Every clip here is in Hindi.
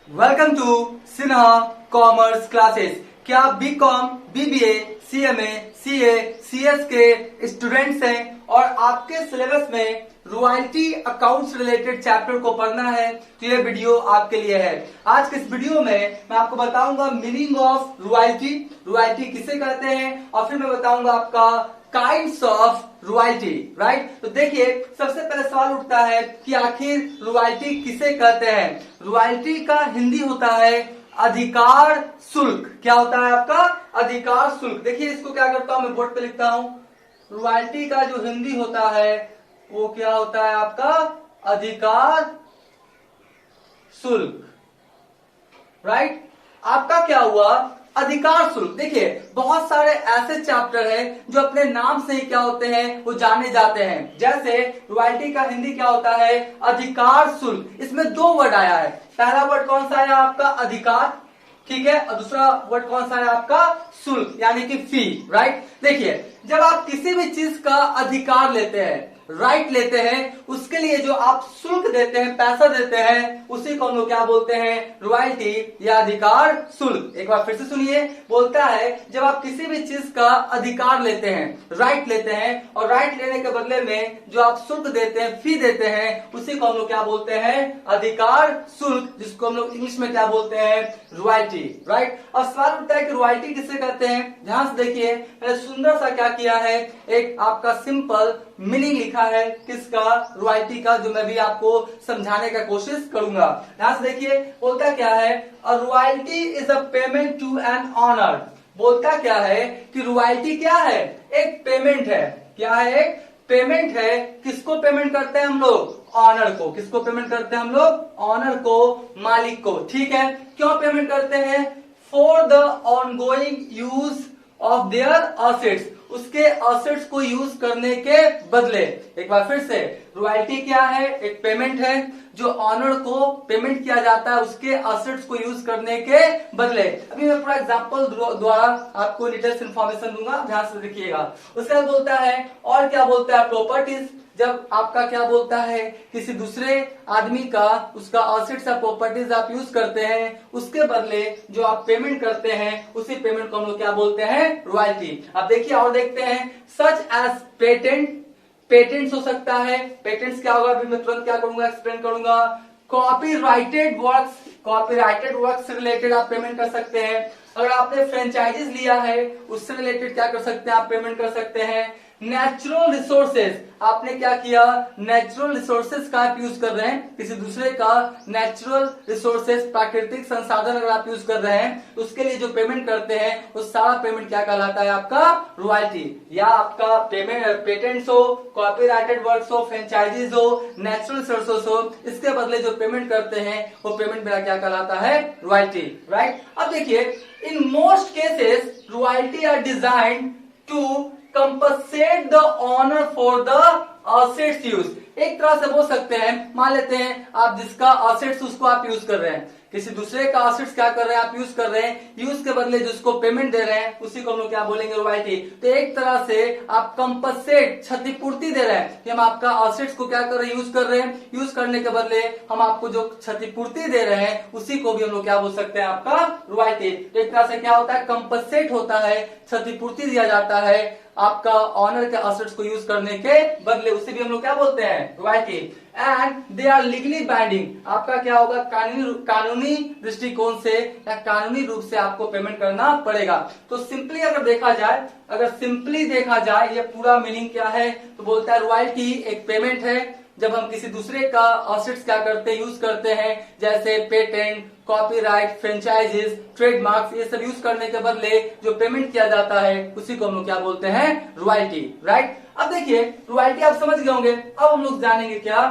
Welcome to Sinha commerce classes. क्या आप BCom, BBA, CMA, CA, CS के स्टूडेंट्स हैं और आपके सिलेबस में रॉयल्टी अकाउंट्स रिलेटेड चैप्टर को पढ़ना है तो ये वीडियो आपके लिए है। आज के इस वीडियो में मैं आपको बताऊंगा मीनिंग ऑफ रॉयल्टी, रॉयल्टी किसे कहते हैं, और फिर मैं बताऊंगा आपका काइंड्स ऑफ रॉयल्टी। राइट, तो देखिए सबसे पहले सवाल उठता है कि आखिर रॉयल्टी किसे कहते हैं। रॉयल्टी का हिंदी होता है अधिकार शुल्क। क्या होता है आपका? अधिकार शुल्क। देखिए इसको क्या करता हूं मैं बोर्ड पे लिखता हूं। रॉयल्टी का जो हिंदी होता है वो क्या होता है आपका? अधिकार शुल्क। राइट, आपका क्या हुआ? अधिकार शुल्क। देखिए बहुत सारे ऐसे चैप्टर हैं जो अपने नाम से ही क्या होते हैं, वो जाने जाते हैं। जैसे रॉयल्टी का हिंदी क्या होता है? अधिकार शुल्क। इसमें दो वर्ड आया है। पहला वर्ड कौन सा आया आपका? अधिकार, ठीक है, और दूसरा वर्ड कौन सा है आपका? शुल्क, यानी कि फी। राइट, देखिए जब आप किसी भी चीज का अधिकार लेते हैं, राइट लेते हैं, उसके लिए जो आप शुल्क देते हैं, पैसा देते हैं, उसी को हम लोग क्या बोलते हैं? रॉयल्टी या अधिकार शुल्क। एक बार फिर से सुनिए, बोलता है जब आप किसी भी चीज का अधिकार लेते हैं, राइट लेते हैं, और राइट लेने के बदले में जो आप शुल्क देते हैं, फी देते हैं, उसी को हम लोग क्या बोलते हैं? अधिकार शुल्क, जिसको हम लोग इंग्लिश में क्या बोलते हैं? रॉयल्टी। राइट, और सवाल उठता है कि रॉयल्टी किसे कहते हैं। ध्यान से देखिए, मैंने सुंदर सा क्या किया है, एक आपका सिंपल मीनिंग लिखा है किसका? रॉयल्टी का, जो मैं भी आपको समझाने का कोशिश करूंगा। ध्यान से देखिए, बोलता क्या है? A royalty is a payment to an owner. बोलता क्या है कि रॉयल्टी क्या है? एक पेमेंट है। क्या है? एक पेमेंट है। किसको पेमेंट करते हैं हम लोग? ऑनर को। किसको पेमेंट करते हैं हम लोग? ऑनर को, मालिक को। ठीक है, क्यों पेमेंट करते हैं? For the ongoing use of their assets, उसके असेट्स को यूज करने के बदले। एक बार फिर से, रॉयल्टी क्या है? एक पेमेंट है जो ऑनर को पेमेंट किया जाता है उसके असेट्स को यूज करने के बदले। अभी मैं पूरा एग्जांपल द्वारा आपको डिटेल्स इंफॉर्मेशन दूंगा, ध्यान से देखिएगा। उसके बाद बोलता है, और क्या बोलता है? प्रॉपर्टीज। जब आपका क्या बोलता है, किसी दूसरे आदमी का, उसका असेट्स या प्रॉपर्टीज आप यूज करते हैं, उसके बदले जो आप पेमेंट करते हैं, उसी पेमेंट को हम लोग क्या बोलते हैं? रॉयल्टी। अब देखिए और देखते हैं, सच एज पेटेंट। पेटेंट्स हो सकता है। पेटेंट्स क्या होगा? अभी मैं तुरंत क्या करूंगा, एक्सप्लेन करूंगा। कॉपीराइटेड वर्क्स, कॉपीराइटेड वर्क से रिलेटेड आप पेमेंट कर सकते हैं। अगर आपने फ्रेंचाइजीज लिया है, उससे रिलेटेड क्या कर सकते हैं? आप पेमेंट कर सकते हैं। नेचुरल रिसोर्सेज, आपने क्या किया? नेचुरल रिसोर्सेज का आप यूज कर रहे हैं, किसी दूसरे का नेचुरल रिसोर्सेज, प्राकृतिक संसाधन अगर आप यूज कर रहे हैं, उसके लिए जो पेमेंट करते हैं वो सारा पेमेंट क्या कहलाता है आपका? रॉयल्टी। या आपका पेमेंट पेटेंट्स हो, कॉपीराइटेड वर्क्स हो, फ्रेंचाइजीज हो, नेचुरल रिसोर्सेज हो, इसके बदले जो पेमेंट करते हैं वो पेमेंट मेरा क्या कहलाता है? रॉयल्टी। राइट, अब देखिए in most cases royalty are designed to compensate the owner for the assets use. एक तरह से बोल सकते हैं, मान लेते हैं आप जिसका असेट्स उसको आप यूज कर रहे हैं, किसी दूसरे का असेट्स क्या कर रहे हैं? आप यूज कर रहे हैं, यूज के बदले जिसको पेमेंट दे रहे हैं उसी को हम लोग क्या बोलेंगे? रॉयल्टी। तो एक तरह से आप कंपनसेट, क्षतिपूर्ति दे रहे हैं कि हम आपका असेट्स को क्या कर रहे हैं? यूज कर रहे हैं, यूज करने के बदले हम आपको जो क्षतिपूर्ति दे रहे हैं उसी को भी हम लोग क्या बोल सकते हैं? आपका रॉयल्टी। तो एक तरह से क्या होता है? कंपनसेट होता है, क्षतिपूर्ति दिया जाता है आपका ऑनर के असेट्स को यूज करने के बदले, उसे भी हम लोग क्या बोलते हैं? Royalty. And they are legally binding, आपका क्या होगा? कानूनी दृष्टिकोण से या कानूनी रूप से आपको पेमेंट करना पड़ेगा। तो सिंपली अगर देखा जाए, ये पूरा मीनिंग क्या है? तो बोलता है रॉयल्टी एक पेमेंट है जब हम किसी दूसरे का असेट्स क्या करते हैं? यूज करते हैं, जैसे पेटेंट, कॉपीराइट, फ्रेंचाइजीज, ट्रेडमार्क्स, ये सब यूज करने के बदले जो पेमेंट किया जाता है उसी को हम लोग क्या बोलते हैं? रॉयल्टी। राइट, अब देखिए रॉयल्टी आप समझ गए होंगे। अब हम लोग जानेंगे क्या?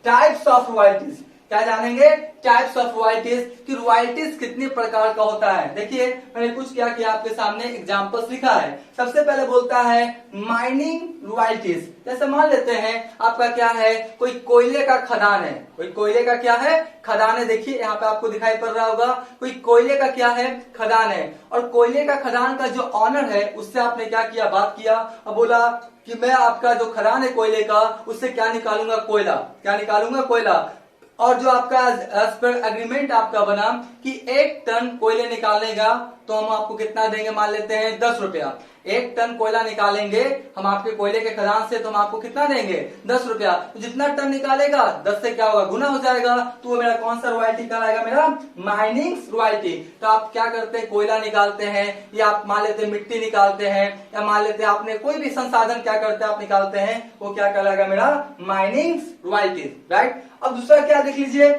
Types of royalties. क्या जानेंगे? टाइप्स ऑफ रॉयल्टीज, कि रॉयल्टीज कितने प्रकार का होता है। देखिए मैंने कुछ क्या किया, आपके सामने एग्जांपल्स लिखा है। सबसे पहले बोलता है माइनिंग रॉयल्टीज। जैसे मान लेते हैं आपका क्या है, कोई कोयले का खदान है, कोई कोयले का क्या है? खदान है। देखिए यहाँ पे आपको दिखाई पड़ रहा होगा, कोई कोयले का क्या है? खदान है। और कोयले का खदान का जो ऑनर है उससे आपने क्या किया? बात किया और बोला कि मैं आपका जो खदान है कोयले का, उससे क्या निकालूंगा? कोयला। क्या निकालूंगा? कोयला। और जो आपका एज पर एग्रीमेंट आपका बना कि 1 टन कोयले निकालने का तो हम आपको कितना देंगे, मान लेते हैं 10 रुपया। 1 टन कोयला निकालेंगे हम आपके कोयले के खदान से, तो हम आपको कितना देंगे, 10 रुपया। तो जितना टन निकालेगा 10 से क्या होगा, गुना हो जाएगा। तो वो मेरा कौन सा रॉयल्टी कहलाएगा, मेरा माइनिंग रॉयल्टी। तो आप क्या करते हैं, कोयला निकालते हैं, या आप मान लेते हैं मिट्टी निकालते हैं, या मान लेते हैं आपने कोई भी संसाधन क्या करते हैं आप निकालते हैं, वो क्या कहलाएगा, मेरा माइनिंग रॉयल्टी, राइट। अब दूसरा क्या देख लीजिए,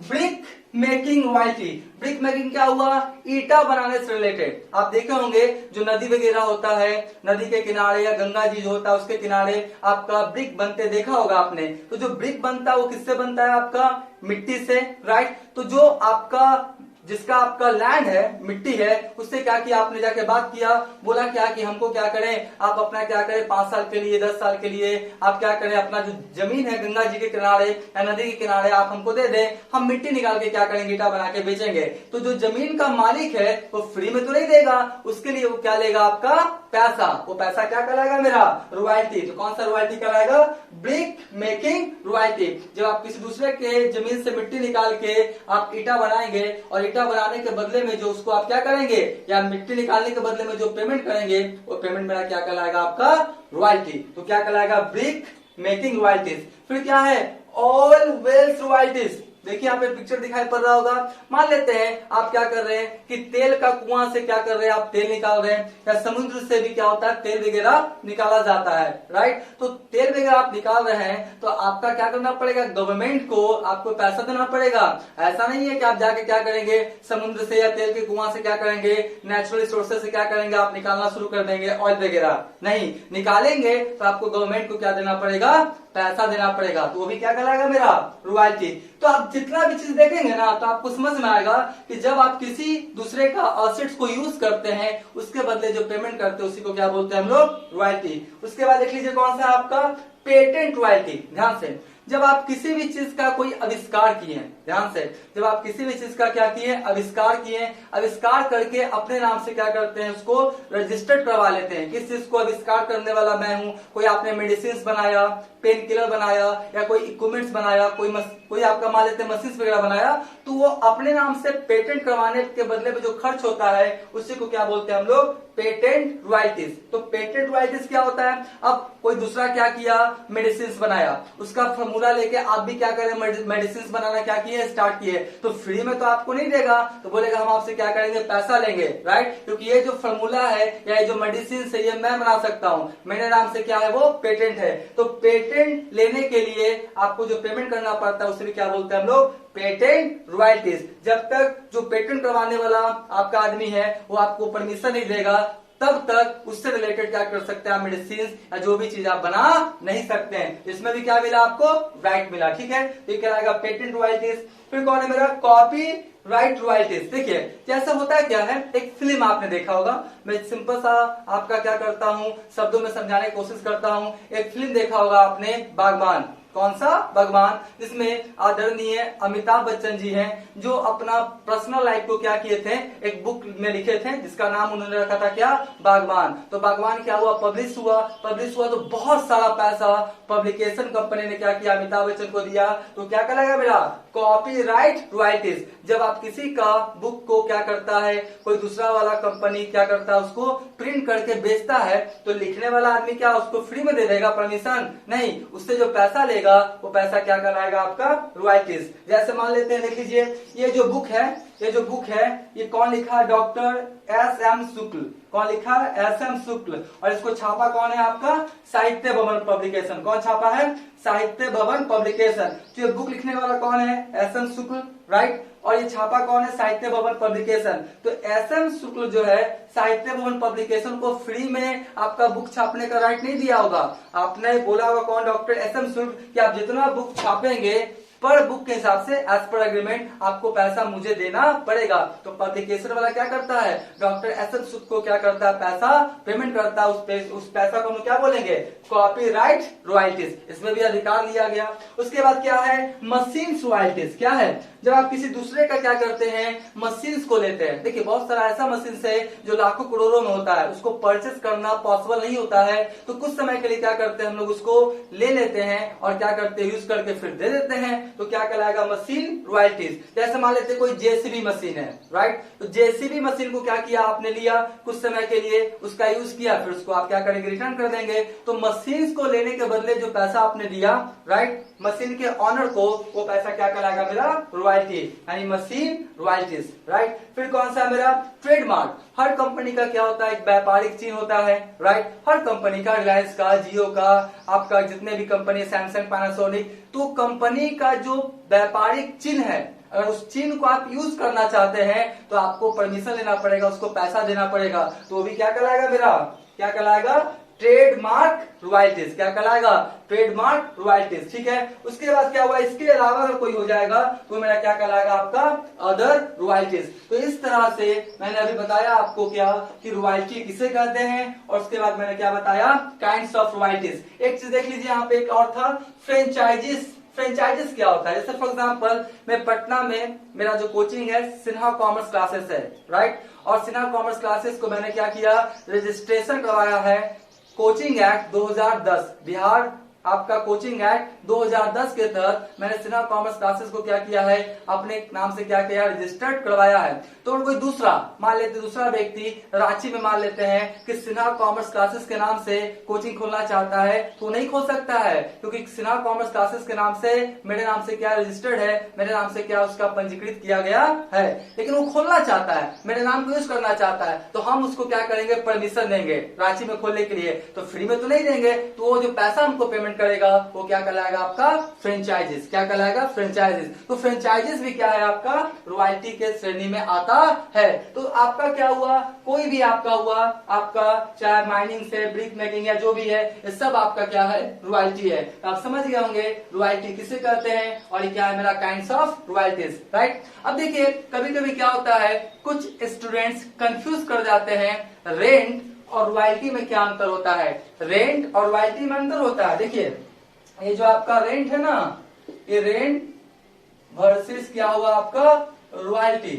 brick making royalty. Brick making क्या हुआ, ईटा बनाने से रिलेटेड। आप देखे होंगे जो नदी वगैरह होता है, नदी के किनारे या गंगा जी जो होता है उसके किनारे आपका ब्रिक बनते देखा होगा आपने। तो जो ब्रिक बनता है वो किससे बनता है, आपका मिट्टी से, राइट। तो जो आपका जिसका आपका लैंड है, मिट्टी है, उससे क्या किया आपने, जाके बात किया, बोला क्या कि हमको क्या करें, आप अपना क्या करें 5 साल के लिए 10 साल के लिए आप क्या करें, अपना जो जमीन है गंगा जी के किनारे या नदी के किनारे आप हमको दे दें, हम मिट्टी निकाल के क्या करेंगे, ईटा बना के बेचेंगे। तो जो जमीन का मालिक है वो फ्री में तो नहीं देगा, उसके लिए वो क्या लेगा, आपका पैसा। वो पैसा क्या कहलाएगा, मेरा रॉयल्टी। तो कौन सा रॉयल्टी कहलाएगा, ब्रिक मेकिंग रॉयल्टी। जब आप किसी दूसरे के जमीन से मिट्टी निकाल के आप ईटा बनाएंगे और ईटा बनाने के बदले में जो उसको आप क्या करेंगे, या मिट्टी निकालने के बदले में जो पेमेंट करेंगे, वो पेमेंट मेरा क्या कहलाएगा, आपका रॉयल्टी। तो क्या कहलाएगा, ब्रिक मेकिंग रॉयल्टीज। फिर क्या है, ऑल वेल्स रॉयल्टीज। देखिए यहाँ पे पिक्चर दिखाई पड़ रहा होगा। मान लेते हैं आप क्या कर रहे हैं कि तेल का कुआं से क्या कर रहे हैं, आप तेल निकाल रहे हैं, या समुद्र से भी क्या होता है, तेल वगैरह निकाला जाता है, राइट। तो तेल वगैरह आप निकाल रहे हैं तो आपका क्या करना पड़ेगा, गवर्नमेंट को आपको पैसा देना पड़ेगा। ऐसा नहीं है कि आप जाके क्या करेंगे, समुद्र से या तेल के कुआं से क्या करेंगे, नेचुरल रिसोर्सेज से क्या करेंगे, आप निकालना शुरू कर देंगे ऑयल वगैरह। नहीं, निकालेंगे तो आपको गवर्नमेंट को क्या देना पड़ेगा, पैसा देना पड़ेगा। तो वो भी क्या कहलाएगा, मेरा रॉयल्टी। तो आप जितना भी चीज देखेंगे ना तो आपको समझ में आएगा कि जब आप किसी दूसरे का असेट्स को यूज करते हैं उसके बदले जो पेमेंट करते हैं उसी को क्या बोलते हैं हम लोग, रॉयल्टी। उसके बाद देख लीजिए कौन सा आपका पेटेंट रॉयल्टी। ध्यान से, जब आप किसी भी चीज का कोई आविष्कार किए, ध्यान से, जब आप किसी भी चीज का क्या किए, आविष्कार किए, आविष्कार करके अपने नाम से क्या करते हैं, उसको रजिस्टर्ड करवा लेते हैं। किस चीज को आविष्कार करने वाला मैं हूं, कोई आपने मेडिसिन बनाया, पेन किलर बनाया, या कोई इक्विपमेंट्स बनाया, कोई आपका मान लेते हैं मशीन वगैरह बनाया, तो वो अपने नाम से पेटेंट करवाने के बदले में जो खर्च होता है उसी को क्या बोलते हैं हम लोग, पेटेंट रॉयल्टीज। तो पेटेंट रॉयल्टीज क्या होता है, अब कोई दूसरा क्या किया, मेडिसिन बनाया, उसका फॉर्मूला लेके आप भी क्या करें, मेडिसिन बनाना क्या किए, स्टार्ट किए, तो फ्री में तो आपको नहीं देगा, तो बोलेगा हम आपसे क्या करेंगे, पैसा लेंगे, राइट। क्योंकि ये जो फॉर्मूला है या ये जो मेडिसिन है ये मैं बना सकता हूं, मेरे नाम से क्या है, वो पेटेंट है। तो पेटेंट लेने के लिए आपको जो पेमेंट करना पड़ता है उसे भी क्या बोलते हैं हम लोग, पेटेंट रॉयल्टीज। जब तक जो पेटेंट करवाने वाला आपका आदमी है वो आपको परमिशन नहीं देगा तब तक उससे रिलेटेड क्या कर सकते हैं आप, मेडिसिन या जो भी चीज आप बना नहीं सकते हैं। इसमें भी क्या मिला आपको, राइट मिला, ठीक है। तो ये कहलाएगा पेटेंट रॉयल्टीज। फिर कौन है मेरा, कॉपी राइट रॉयल्टीज। देखिए जैसा होता है क्या है, एक फिल्म आपने देखा होगा, मैं सिंपल सा आपका क्या करता हूं, शब्दों में समझाने की कोशिश करता हूं। एक फिल्म देखा होगा आपने, बागबान। कौन सा, बागबान, जिसमें आदरणीय अमिताभ बच्चन जी हैं जो अपना पर्सनल लाइफ को क्या किए थे, एक बुक में लिखे थे जिसका नाम उन्होंने रखा था क्या, बागबान। तो बागबान क्या हुआ, पब्लिश हुआ तो बहुत सारा पैसा पब्लिकेशन कंपनी ने क्या किया, अमिताभ बच्चन को दिया। तो क्या कहलाएगा मेरा, कॉपीराइट रॉयल्टीज। जब आप किसी का बुक को क्या करता है, कोई दूसरा वाला कंपनी क्या करता है, उसको प्रिंट करके बेचता है, तो लिखने वाला आदमी क्या उसको फ्री में दे देगा, परमिशन नहीं, उससे जो पैसा लेगा वो पैसा क्या कहलाएगा आपका, रॉयल्टीज। जैसे मान लेते हैं, देख लीजिए ये जो बुक है ये कौन लिखा है, डॉक्टर S.M. शुक्ल। कौन लिखा है, S.M. शुक्ल। और इसको छापा कौन है आपका, साहित्य भवन पब्लिकेशन। कौन छापा है, साहित्य भवन पब्लिकेशन। तो ये बुक लिखने वाला कौन है, S.M. शुक्ल, राइट। और ये छापा कौन है, साहित्य भवन पब्लिकेशन। तो S.M. शुक्ल जो है साहित्य भवन पब्लिकेशन को फ्री में आपका बुक छापने का राइट नहीं दिया होगा। आपने बोला होगा कौन, डॉक्टर S.M. शुक्ल, कि आप जितना बुक छापेंगे पर बुक के हिसाब से एज पर एग्रीमेंट आपको पैसा मुझे देना पड़ेगा। तो पब्लिकेशन वाला क्या करता है, डॉक्टर S.M. शुक्ल को क्या करता है, पैसा पेमेंट करता है। उस पैसा को हम क्या बोलेंगे, कॉपीराइट रॉयल्टीज। इसमें भी अधिकार लिया गया। उसके बाद क्या है, मशीन रॉयल्टीज। क्या है, जब आप किसी दूसरे का क्या करते हैं, मशीन को लेते हैं। देखिए बहुत सारा ऐसा मशीन है जो लाखों करोड़ों में होता है, उसको परचेस करना पॉसिबल नहीं होता है, तो कुछ समय के लिए क्या करते हैं हम लोग उसको ले लेते हैं और क्या करते हैं, यूज करके फिर दे देते हैं। तो क्या कहलाएगा, मशीन रॉयल्टीज। जैसे मान लेते कोई जेसीबी मशीन है, राइट, तो जेसीबी मशीन को क्या किया आपने, लिया कुछ समय के लिए, उसका यूज किया, फिर उसको आप क्या करेंगे, रिटर्न कर देंगे। तो मशीन को लेने के बदले जो पैसा आपने दिया, राइट, मशीन के ऑनर को, वो पैसा क्या कहलाएगा मेरा, रॉयल्टी, यानी मशीन रॉयल्टीज, राइट। फिर कौन सा मेरा, ट्रेडमार्क। हर कंपनी का क्या होता है, एक व्यापारिक चिन्ह होता है, राइट, हर कंपनी का, रिलायंस का, जियो का, आपका जितने भी कंपनी, सैमसंग, पैनासोनिक, तो कंपनी का जो व्यापारिक चिन्ह है, अगर उस चिन्ह को आप यूज करना चाहते हैं तो आपको परमिशन लेना पड़ेगा, उसको पैसा देना पड़ेगा, तो वो भी क्या कहलाएगा मेरा, क्या कहलाएगा, ट्रेडमार्क रॉयल्टीज। क्या कहलाएगा, ट्रेडमार्क रॉयल्टीज, ठीक है। उसके बाद क्या हुआ, इसके अलावा अगर कोई हो जाएगा तो मेरा क्या कहलाएगा, आपका अदर रॉयल्टीज। तो इस तरह से मैंने अभी बताया आपको क्या, कि रॉयल्टी किसे कहते हैं, और उसके बाद मैंने क्या बताया, काइंड्स ऑफ रॉयल्टीज। एक चीज देख लीजिए, यहाँ पे एक और था, फ्रेंचाइजीज। फ्रेंचाइजीज क्या होता है, जैसे फॉर एग्जांपल मैं पटना में, मेरा जो कोचिंग है सिन्हा कॉमर्स क्लासेस है, राइट, और सिन्हा कॉमर्स क्लासेस को मैंने क्या किया, रजिस्ट्रेशन करवाया है कोचिंग एक्ट 2010, बिहार आपका कोचिंग एक्ट 2010 के तहत मैंने सिन्हा कॉमर्स क्लासेस को क्या किया है, अपने नाम से क्या किया, रजिस्टर्ड करवाया है। तो कोई दूसरा मान लेते, दूसरा व्यक्ति रांची में मान लेते हैं कि सिन्हा कॉमर्स क्लासेस के नाम से कोचिंग खोलना चाहता है, तो नहीं खोल सकता है, क्योंकि सिन्हा कॉमर्स क्लासेस के नाम से, मेरे नाम से क्या रजिस्टर्ड है, मेरे नाम से क्या उसका पंजीकृत किया गया है, लेकिन वो खोलना चाहता है, मेरे नाम को यूज करना चाहता है, तो हम उसको क्या करेंगे, परमिशन देंगे रांची में खोलने के लिए। तो फ्री में तो नहीं देंगे, तो वो जो पैसा हमको पेमेंट करेगा वो क्या कहलाएगा, आपका फ्रेंचाइजीज। क्या कहलाएगा, फ्रेंचाइजीज। तो फ्रेंचाइजीज भी क्या है, आपका रॉयल्टी के श्रेणी में आता है। तो आपका क्या हुआ, कोई भी आपका हुआ, आपका चाहे माइनिंग से, ब्रिक मेकिंग या जो भी है, ये सब आपका क्या है, रॉयल्टी है। तो आप समझ गए होंगे रॉयल्टी किसे कहते हैं, और ये क्या है मेरा, काइंड्स ऑफ रॉयल्टीज, राइट। अब देखिए कभी कभी क्या होता है, कुछ स्टूडेंट्स कंफ्यूज कर जाते हैं, रेंट और रॉयल्टी में क्या अंतर होता है। रेंट और रॉयल्टी में अंतर होता है, देखिए ये जो आपका रेंट है ना, ये रेंट वर्सेस क्या हुआ आपका, रॉयल्टी।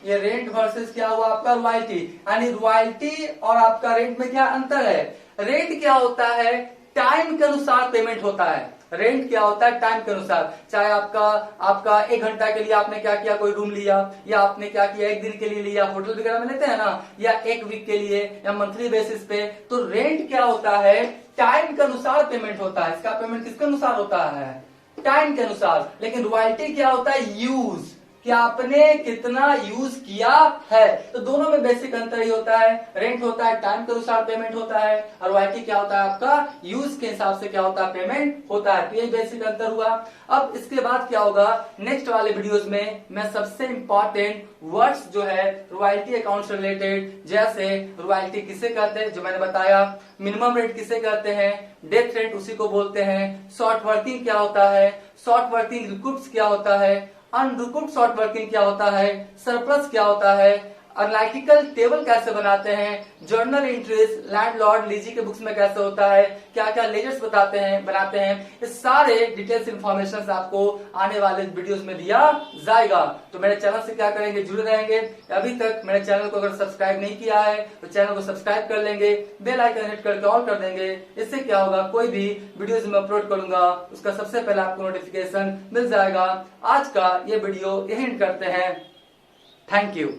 ये रेंट वर्सेस क्या हुआ आपका, रॉयल्टी। यानी रॉयल्टी और आपका रेंट में क्या अंतर है। रेंट क्या होता है, टाइम के अनुसार पेमेंट होता है। रेंट क्या होता है, टाइम के अनुसार, चाहे आपका 1 घंटा के लिए आपने क्या किया, कोई रूम लिया, या आपने क्या किया 1 दिन के लिए लिया, होटल वगैरह में लेते हैं ना, या 1 वीक के लिए, या मंथली बेसिस पे। तो रेंट क्या होता है, टाइम के अनुसार पेमेंट होता है। इसका पेमेंट किसके अनुसार होता है, टाइम के अनुसार। लेकिन रॉयल्टी क्या होता है, यूज, कि आपने कितना यूज किया है। तो दोनों में बेसिक अंतर ही होता है। रेंट होता है टाइम के अनुसार पेमेंट होता है, और रॉयल्टी क्या होता है, आपका यूज के हिसाब से क्या होता है, पेमेंट होता है। तो ये बेसिक अंतर हुआ। अब इसके बाद क्या होगा, नेक्स्ट वाले वीडियोस में मैं सबसे इंपॉर्टेंट वर्ड्स जो है रॉयल्टी अकाउंट से रिलेटेड, जैसे रॉयल्टी किसे कहते हैं जो मैंने बताया, मिनिमम रेट किसे कहते हैं, डेथ रेट उसी को बोलते हैं, शॉर्ट वर्किंग क्या होता है, शॉर्ट वर्किंग रिकूप्स क्या होता है, अनरिकूप्ड शॉर्ट वर्किंग क्या होता है, सरप्लस क्या होता है, एनालिटिकल टेबल कैसे बनाते हैं, जर्नल एंट्रीज लैंडलॉर्ड लीजी के बुक्स में कैसे होता है, क्या क्या लेजर्स बनाते हैं, ये सारे डिटेल्स इन्फॉर्मेशन आपको आने वाले वीडियोस में दिया जाएगा। तो मेरे चैनल से क्या करेंगे, जुड़े रहेंगे। अभी तक मेरे चैनल को अगर सब्सक्राइब नहीं किया है तो चैनल को सब्सक्राइब कर लेंगे, बेल आइकन हिट करके ऑल कर देंगे। इससे क्या होगा, कोई भी वीडियोस में अपलोड करूंगा उसका सबसे पहले आपको नोटिफिकेशन मिल जाएगा। आज का ये वीडियो यही एंड करते हैं। Thank you.